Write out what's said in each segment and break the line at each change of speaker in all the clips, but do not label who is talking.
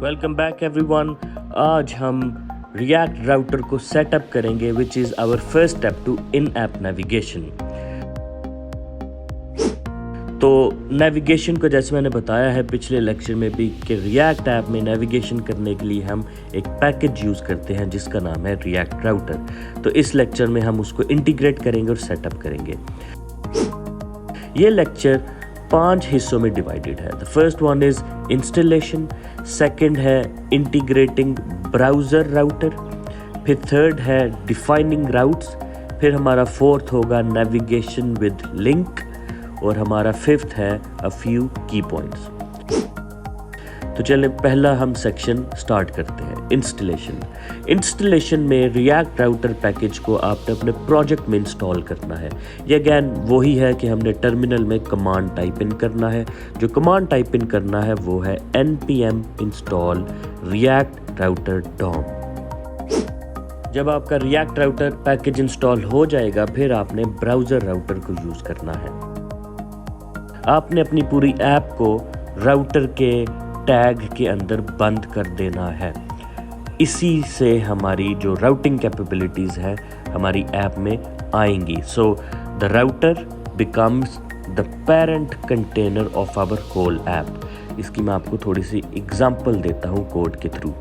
Welcome back everyone. आज हम react router को सेटअप करेंगे which is our first step to in app navigation. तो नेविगेशन को जैसे मैंने बताया है पिछले लेक्चर में भी कि रिएक्ट ऐप में नेविगेशन करने के लिए हम एक पैकेज यूज़ करते हैं जिसका नाम है रिएक्ट राउटर। तो इस लेक्चर में हम उसको इंटीग्रेट करेंगे और सेटअप करेंगे। ये लेक्चर 5 हिस्सों में डिवाइडेड है। The first one is installation, second है इंटीग्रेटिंग ब्राउज़र राउटर, फिर थर्ड है डिफाइनिंग राउट्स, फिर हमारा फोर्थ होगा नेविगेशन विद लिंक और हमारा फिफ्थ है अ फ्यू की पॉइंट्स। तो चलें पहला हम सेक्शन स्टार्ट करते हैं, इंस्टॉलेशन। इंस्टॉलेशन में रिएक्ट राउटर पैकेज को आपने अपने प्रोजेक्ट में इंस्टॉल करना है। ये अगैन वही है कि हमने टर्मिनल में कमांड टाइप इन करना है। जो कमांड टाइप इन करना है वो है npm install react router DOM। जब आपका रिएक्ट राउटर पैकेज इंस्टॉल हो जाएगा फिर आपने ब्राउज़र राउटर को यूज़ करना है। आपने अपनी पूरी ऐप को राउटर के टैग के अंदर बंद कर देना है। इसी से हमारी जो राउटिंग कैपेबिलिटीज़ है हमारी ऐप में आएंगी। So the router becomes the parent container of our whole app. इसकी मैं आपको थोड़ी सी एग्जांपल देता हूँ कोड के थ्रू।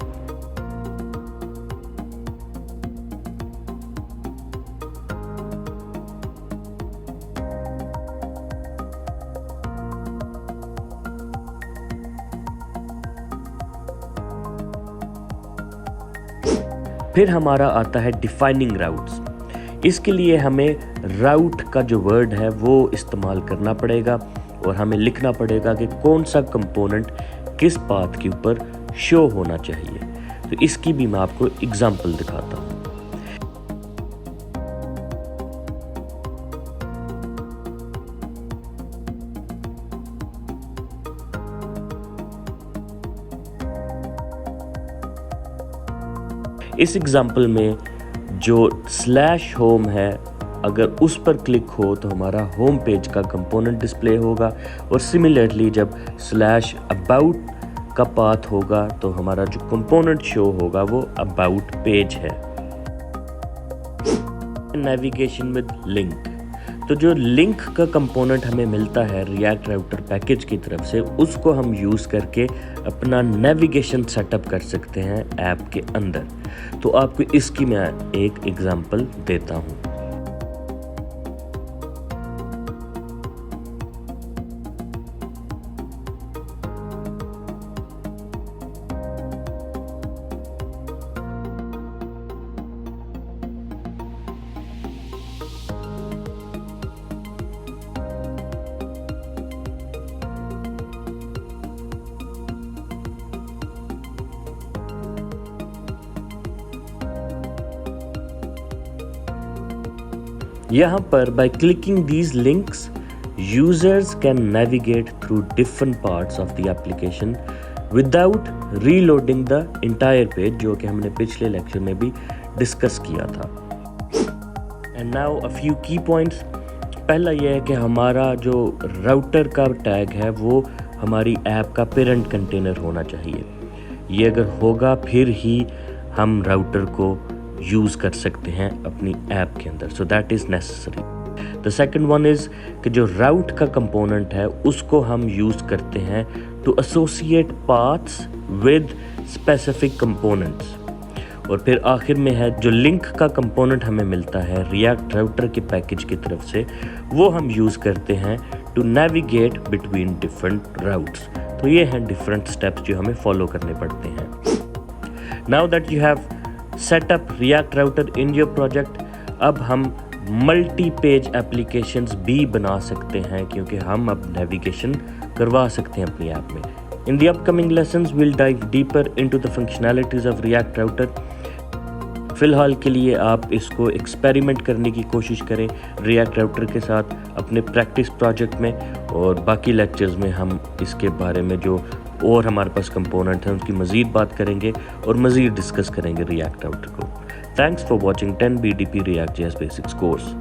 फिर हमारा आता है डिफाइनिंग राउट्स। इसके लिए हमें राउट का जो वर्ड है वो इस्तेमाल करना पड़ेगा और हमें लिखना पड़ेगा कि कौन सा कंपोनेंट किस पाथ के ऊपर शो होना चाहिए। तो इसकी भी मैं आपको एग्जांपल दिखाता हूँ। इस एग्जांपल में जो स्लैश होम है अगर उस पर क्लिक हो तो हमारा होम पेज का कंपोनेंट डिस्प्ले होगा और सिमिलरली जब स्लैश अबाउट का पाथ होगा तो हमारा जो कंपोनेंट शो होगा वो अबाउट पेज है। Navigation with link. तो जो लिंक का कंपोनेंट हमें मिलता है रिएक्ट राउटर पैकेज की तरफ से उसको हम यूज़ करके अपना नेविगेशन सेटअप कर सकते हैं ऐप के अंदर। तो आपको इसकी मैं एक एग्जांपल देता हूँ। यहाँ पर by clicking these links, users can navigate through different parts of the application without reloading the entire page, जो कि हमने पिछले लेक्चर में भी डिस्कस किया था। And now a few key points। पहला यह है कि हमारा जो राउटर का टैग है वो हमारी ऐप का पेरेंट कंटेनर होना चाहिए। ये अगर होगा फिर ही हम राउटर को यूज़ कर सकते हैं अपनी ऐप के अंदर। So that is necessary. The second one is कि जो राउट का कंपोनेंट है उसको हम यूज़ करते हैं to associate paths with specific components. और फिर आखिर में है जो लिंक का कंपोनेंट हमें मिलता है रिएक्ट राउटर के पैकेज की तरफ से वो हम यूज़ करते हैं to navigate between different routes. तो ये हैं डिफरेंट स्टेप्स जो हमें फॉलो करने पड़ते हैं। Now that you have set up react router in your project, अब हम मल्टी पेज एप्लीकेशंस भी बना सकते हैं क्योंकि हम अब नेविगेशन करवा सकते हैं अपनी ऐप में। In the upcoming lessons will dive deeper into the functionalities of react router. फ़िलहाल के लिए आप इसको एक्सपेरिमेंट करने की कोशिश करें रिएक्ट राउटर के साथ अपने प्रैक्टिस प्रोजेक्ट में, और बाकी लेक्चर्स में हम इसके बारे में जो और हमारे पास कंपोनेंट हैं उनकी मज़ीद बात करेंगे और मज़ीद डिस्कस करेंगे रिएक्ट राउटर को। Thanks for watching 10 BDP React.js Basics course.